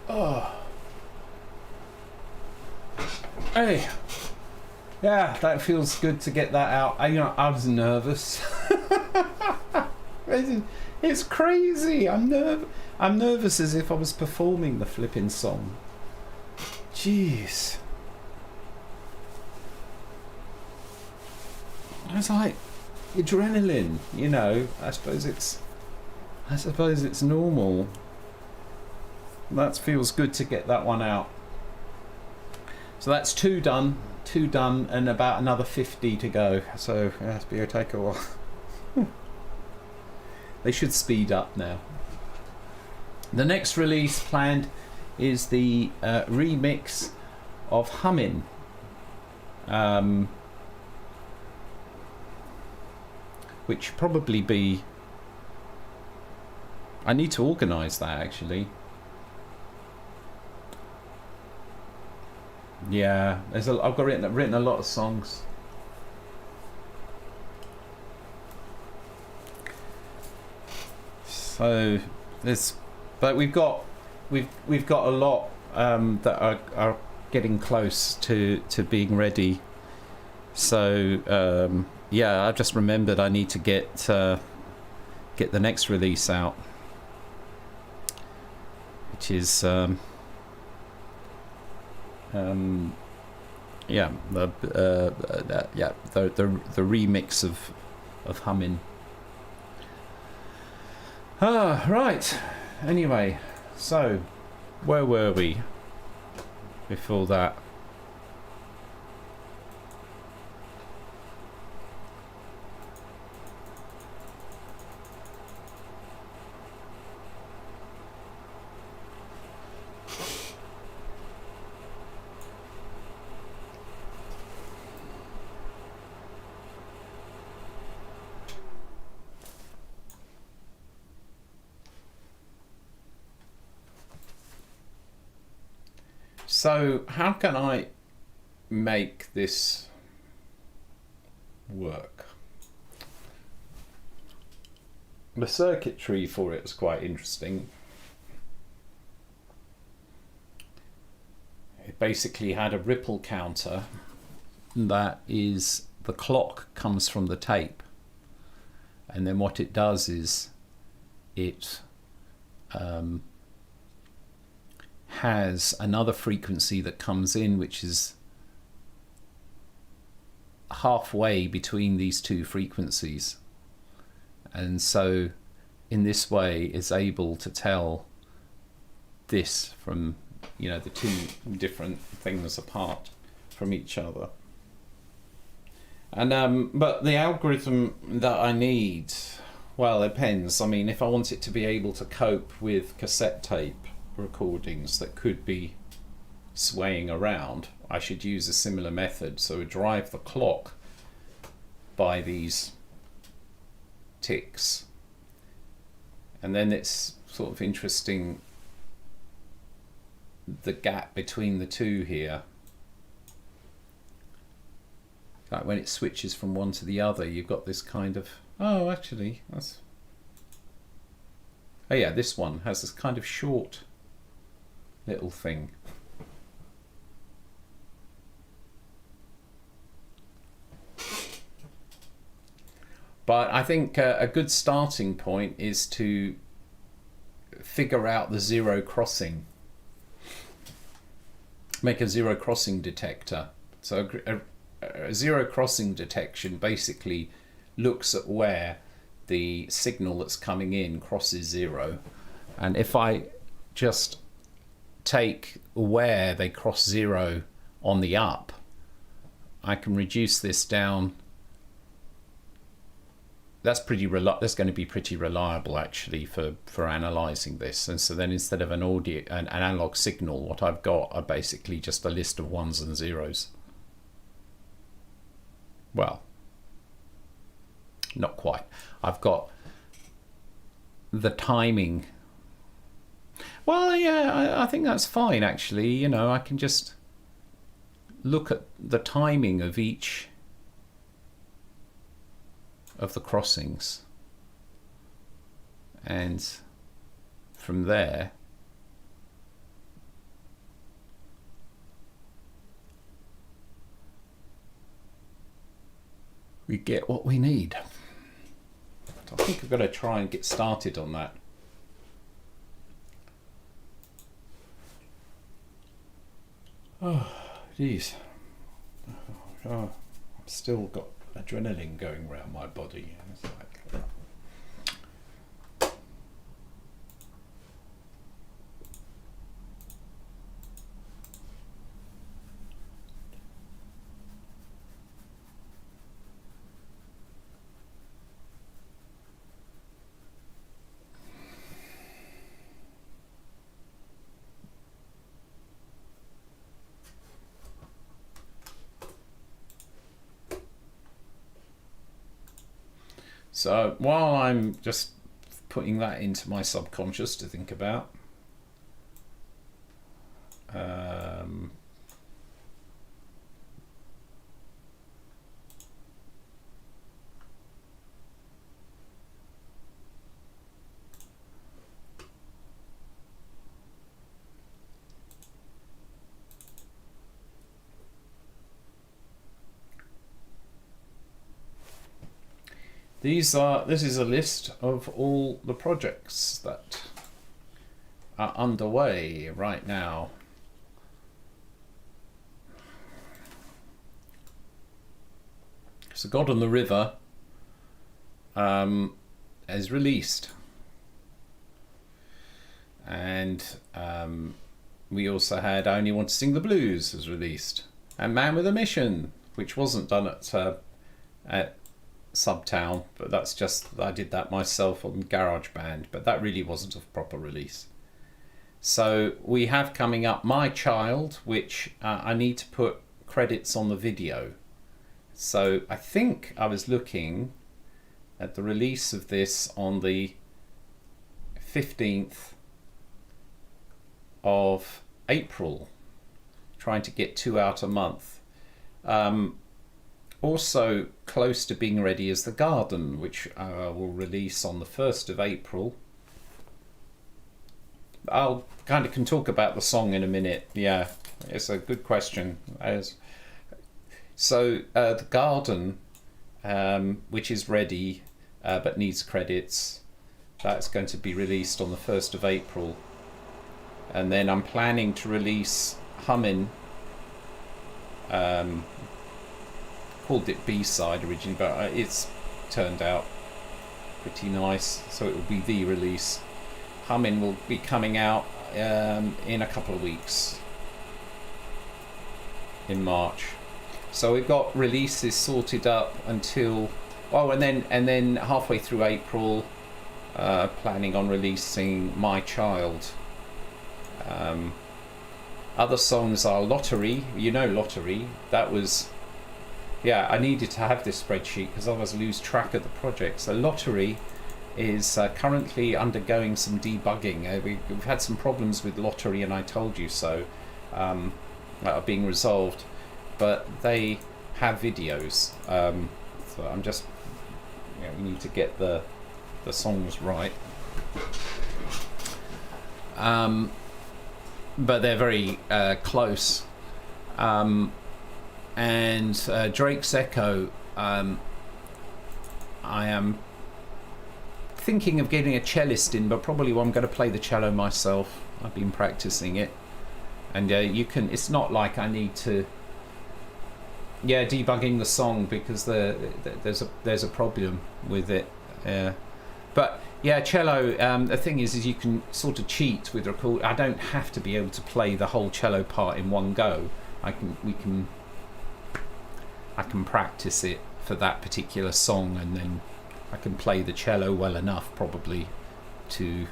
Oh. Hey. Yeah, that feels good to get that out. I was nervous. It's crazy. I'm nervous as if I was performing the flipping song. Jeez. I was like, adrenaline, you know. I suppose it's normal. That feels good to get that one out. So that's two done, and about another 50 to go. So it'll take a while. They should speed up now. The next release planned is the remix of Humming. Which probably be... I need to organise that actually. Yeah, I've got written a lot of songs. So but we've got a lot that are getting close to being ready. So yeah, I've just remembered I need to get the next release out, which is yeah, the remix of Humming. Right. Anyway, so where were we before that? So how can I make this work? The circuitry for it was quite interesting. It basically had a ripple counter that is, the clock comes from the tape, and then what it does is it has another frequency that comes in, which is halfway between these two frequencies, and so in this way is able to tell this from, you know, the two different things apart from each other. And but the algorithm that I need, well, it depends. I mean, if I want it to be able to cope with cassette tape recordings that could be swaying around, I should use a similar method. So I drive the clock by these ticks, and then it's sort of interesting, the gap between the two here, like when it switches from one to the other, you've got this kind of, oh, actually that's, oh yeah, this one has this kind of short little thing. But I think a good starting point is to figure out the zero crossing. make a zero crossing detector. So a zero crossing detection basically looks at where the signal that's coming in crosses zero, and if I just take where they cross zero on the up, I can reduce this down. That's going to be pretty reliable actually for analyzing this. And so then instead of an analog signal, what I've got are basically just a list of ones and zeros. Well, not quite. I've got the timing. Well, yeah, I think that's fine actually. You know, I can just look at the timing of each of the crossings, and from there we get what we need. So I think I've got to try and get started on that. Oh, geez. Oh, I've still got adrenaline going around my body. It's like, so while I'm just putting that into my subconscious to think about, this is a list of all the projects that are underway right now. So God on the River is released, and we also had I Only Want to Sing the Blues was released, and Man with a Mission, which wasn't done at Subtown, but that's just, I did that myself on GarageBand, but that really wasn't a proper release. So we have coming up My Child, which I need to put credits on the video. So I think I was looking at the release of this on the 15th of April, trying to get 2 out a month. Also close to being ready is The Garden, which will release on the 1st of April. I'll kind of can talk about the song in a minute. Yeah, it's a good question. So The Garden, which is ready but needs credits, that's going to be released on the 1st of April. And then I'm planning to release Hummin', called it B-side originally, but it's turned out pretty nice, so it will be the release. Hummin' will be coming out in a couple of weeks in March. So we've got releases sorted up until and then halfway through April, planning on releasing My Child. Other songs are Lottery. You know Lottery. That was, yeah, I needed to have this spreadsheet because otherwise I lose track of the project. So Lottery is currently undergoing some debugging. We've had some problems with Lottery, and I Told You So, that are being resolved, but they have videos. So I'm just, we need to get the songs right. But they're very close. And Drake's Echo, I am thinking of getting a cellist in, but probably I'm going to play the cello myself. I've been practicing it, And you can, it's not like I need to debugging the song because there's a problem with it. But yeah, cello, the thing is you can sort of cheat with record. I don't have to be able to play the whole cello part in one go. I can practice it for that particular song, and then I can play the cello well enough probably to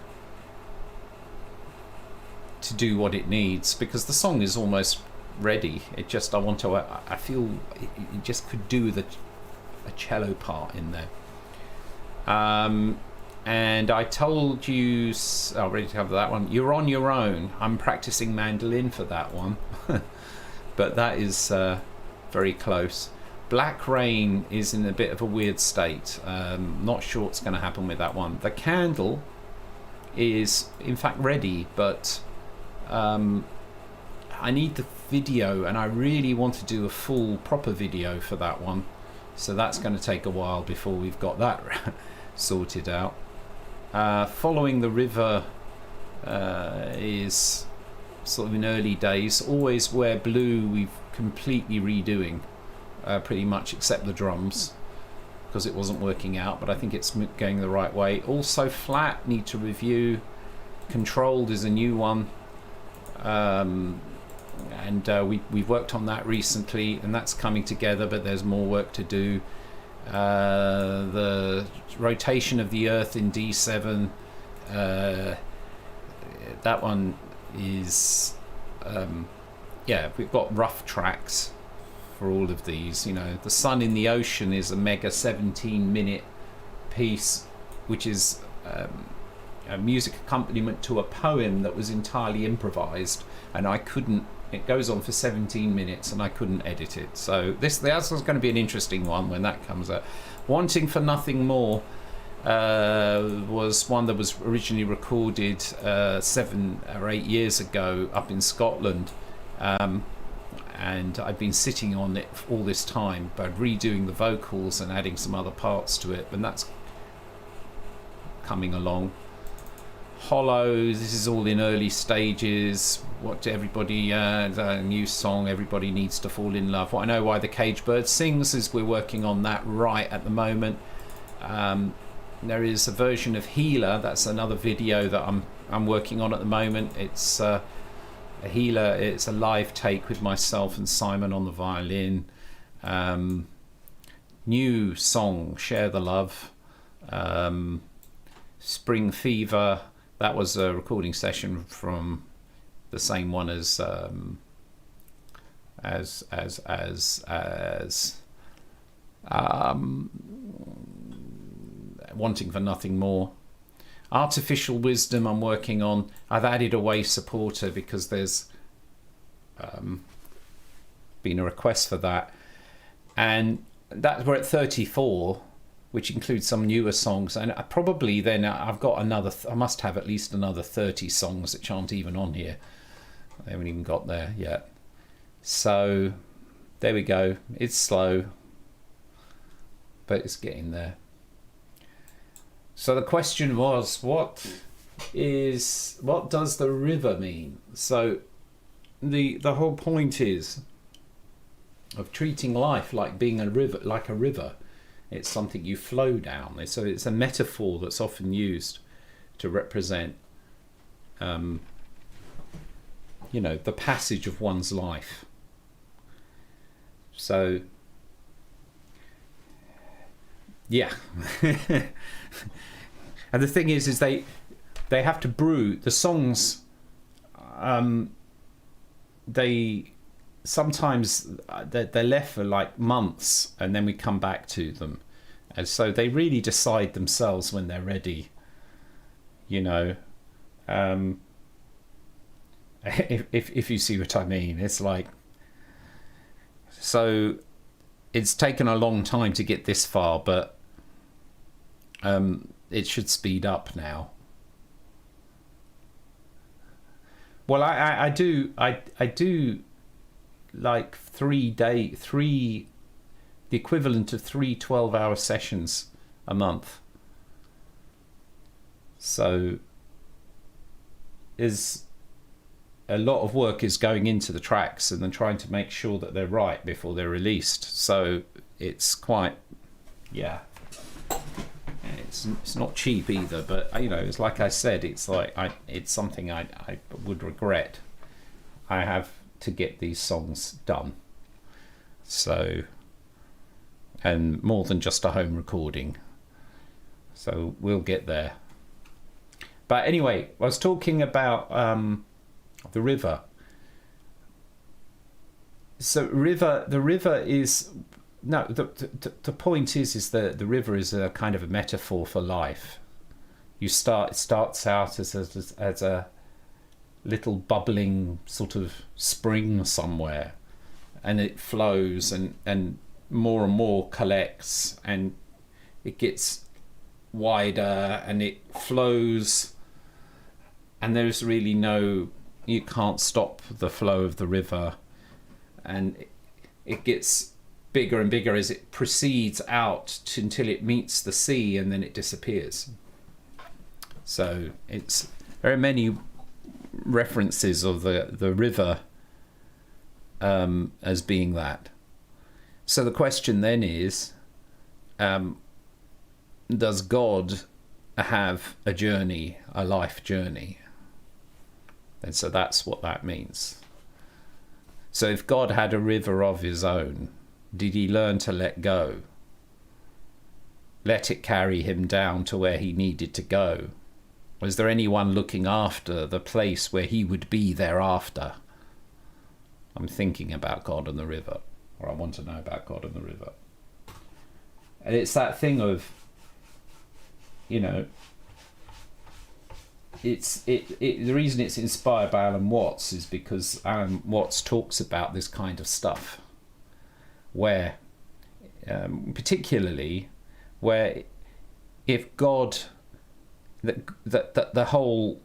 do what it needs, because the song is almost ready. It just, I feel it just could do with a cello part in there. And I told you, ready to cover that one. You're on your own. I'm practicing mandolin for that one, but that is very close. Black Rain is in a bit of a weird state. Not sure what's going to happen with that one. The Candle is in fact ready, but I need the video, and I really want to do a full proper video for that one, so that's going to take a while before we've got that sorted out. Following the River is sort of in early days. Always Wear Blue we've completely redoing, pretty much except the drums, because it wasn't working out, but I think it's going the right way. Also Flat, need to review. Controlled is a new one, and we've worked on that recently, and that's coming together, but there's more work to do. The Rotation of the Earth in D7, that one is we've got rough tracks for all of these. You know, The Sun in the Ocean is a mega 17-minute piece, which is a music accompaniment to a poem that was entirely improvised, and it goes on for 17 minutes and I couldn't edit it. So that's going to be an interesting one when that comes out. Wanting for Nothing More was one that was originally recorded 7 or 8 years ago up in Scotland, and I've been sitting on it all this time, but redoing the vocals and adding some other parts to it, and that's coming along. Hollows, this is all in early stages. What everybody, a new song, Everybody Needs to Fall in Love. What I Know Why the Caged Bird Sings is we're working on that right at the moment. There is a version of Healer, that's another video that I'm working on at the moment. It's a Healer, it's a live take with myself and Simon on the violin. New song, Share the Love. Spring Fever, that was a recording session from the same one as Wanting for Nothing More. Artificial Wisdom I'm working on. I've added a Way Supporter because there's been a request for that, and that we're at 34, which includes some newer songs, and probably then I've got I must have at least another 30 songs which aren't even on here. I haven't even got there yet. So there we go. It's slow, but it's getting there. So the question was, what does the river mean? So the whole point is of treating life like being a river. It's something you flow down. So it's a metaphor that's often used to represent, the passage of one's life. So, yeah. And the thing is they have to brew the songs. Sometimes they're left for like months, and then we come back to them, and so they really decide themselves when they're ready. If you see what I mean, it's like, so it's taken a long time to get this far, but it should speed up now. Well, I do like the equivalent of 3 12-hour sessions a month. So a lot of work is going into the tracks and then trying to make sure that they're right before they're released. So it's quite, yeah, it's not cheap either. But it's like I said, it's like it's something I would regret. I have to get these songs done. So, and more than just a home recording. So we'll get there. But anyway, I was talking about the river. So the river is no. The point is that the river is a kind of a metaphor for life. It starts out as a little bubbling sort of spring somewhere, and it flows and more collects, and it gets wider and it flows, and there's really you can't stop the flow of the river, and it gets bigger and bigger as it proceeds out until it meets the sea, and then it disappears. So there are many references of the river as being that. So the question then is, does God have a journey, a life journey? And so that's what that means. So if God had a river of his own, did he learn to let go? Let it carry him down to where he needed to go? Was there anyone looking after the place where he would be thereafter? I'm thinking about God and the river, or I want to know about God and the river. And it's that thing of, the reason it's inspired by Alan Watts is because Alan Watts talks about this kind of stuff, where particularly where if God, the whole,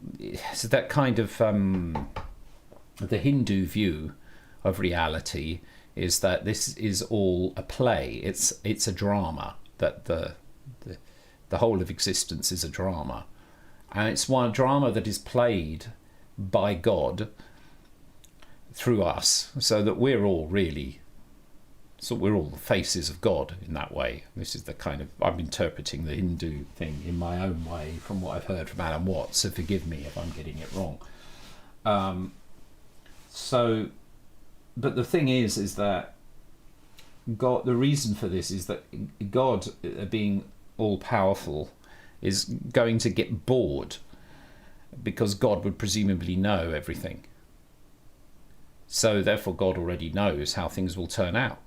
so that kind of the Hindu view of reality is that this is all a play. It's a drama, that the whole of existence is a drama, and it's one drama that is played by God through us, so that we're all the faces of God in that way. This is the kind of, I'm interpreting the Hindu thing in my own way from what I've heard from Alan Watts, so forgive me if I'm getting it wrong. But the thing is that God, the reason for this is that God, being all-powerful, is going to get bored, because God would presumably know everything. So therefore God already knows how things will turn out.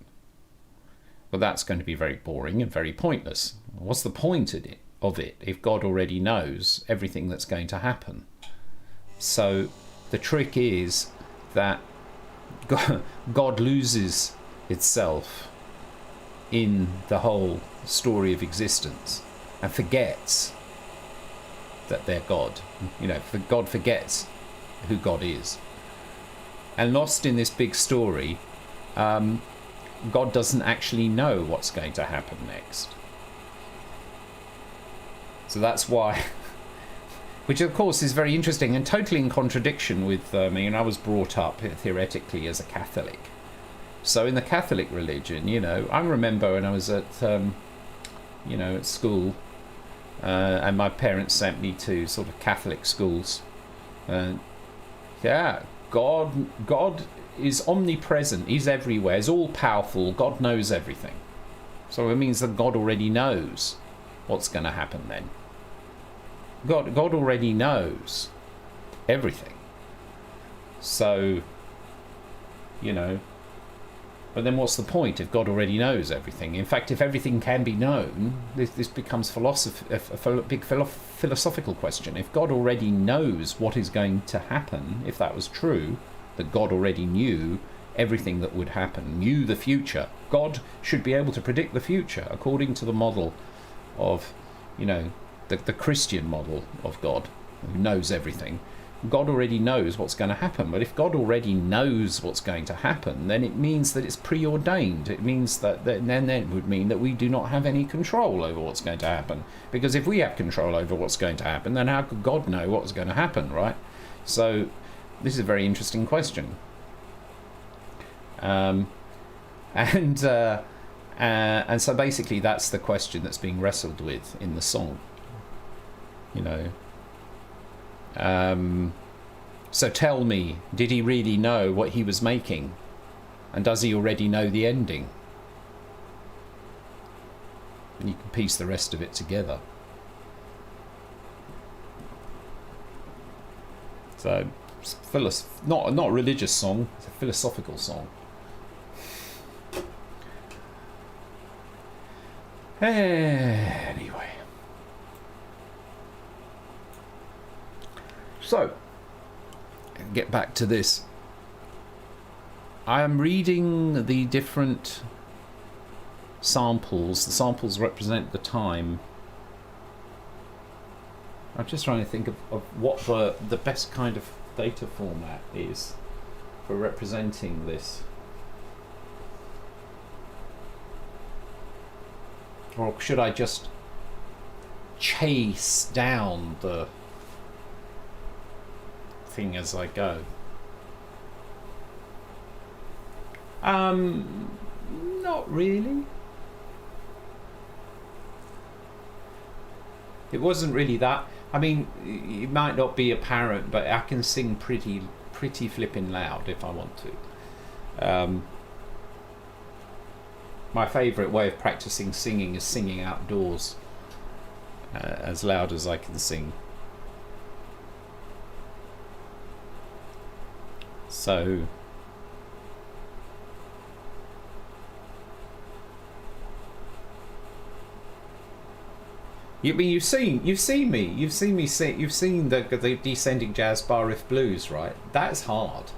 Well, that's going to be very boring and very pointless. What's the point of it if God already knows everything that's going to happen? So the trick is that God loses itself in the whole story of existence and forgets that they're God. God forgets who God is. And lost in this big story, God doesn't actually know what's going to happen next. So that's why, which of course is very interesting and totally in contradiction with me. And I was brought up theoretically as a Catholic. So in the Catholic religion, I remember when I was at school, and my parents sent me to sort of Catholic schools. God is omnipresent. He's everywhere. He's all powerful. God knows everything. So it means that God already knows what's going to happen then. God already knows everything. So, but then what's the point if God already knows everything? In fact, if everything can be known, this becomes a big philosophical question. If God already knows what is going to happen, if that was true, that God already knew everything that would happen, knew the future, God should be able to predict the future according to the model of, the Christian model of God, who knows everything. God already knows what's going to happen. But if God already knows what's going to happen, then it means that it's preordained. It means that then it would mean that we do not have any control over what's going to happen. Because if we have control over what's going to happen, then how could God know what's going to happen, right? So this is a very interesting question. And so basically that's the question that's being wrestled with in the song. You know. So tell me, did he really know what he was making? And does he already know the ending? And you can piece the rest of it together. So, it's not a religious song, it's a philosophical song. Anyway. So, get back to this. I am reading the different samples. The samples represent the time. I'm just trying to think of what the best kind of data format is for representing this. Or should I just chase down the thing as I go? Not really. It wasn't really that. I mean, it might not be apparent, but I can sing pretty flipping loud if I want to. My favourite way of practicing singing is singing outdoors, as loud as I can sing. So you've seen me sing. You've seen the Descending Jazz Bar Riff Blues, right? That's hard.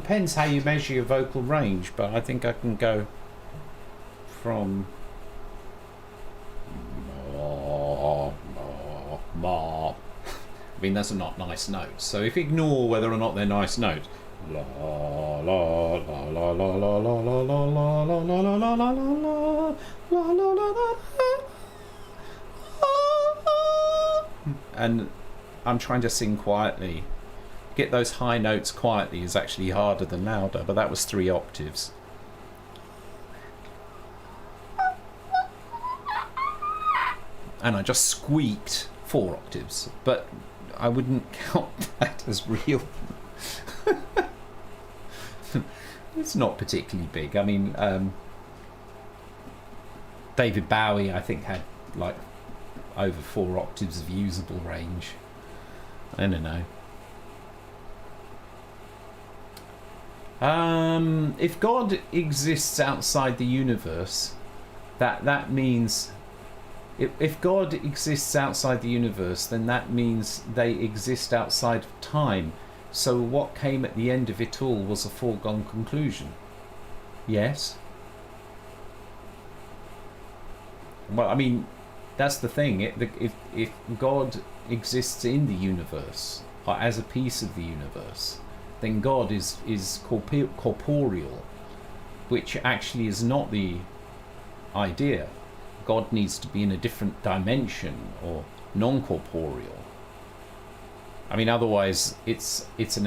Depends how you measure your vocal range, but I think I can go from I mean, those are not nice notes, so if you ignore whether or not they're nice notes, la la la la la la la la la la la la la la la la, and I'm trying to sing quietly. Get those high notes quietly is actually harder than louder, but that was 3 octaves. And I just squeaked 4 octaves, but I wouldn't count that as real. It's not particularly big. I mean, David Bowie, I think, had like over 4 octaves of usable range. I don't know. If God exists outside the universe, that means if God exists outside the universe, then that means they exist outside of time. So what came at the end of it all was a foregone conclusion. Yes? Well, I mean, that's the thing. If God exists in the universe, or as a piece of the universe, then God is corporeal, which actually is not the idea. God needs to be in a different dimension or non-corporeal. I mean, otherwise it's an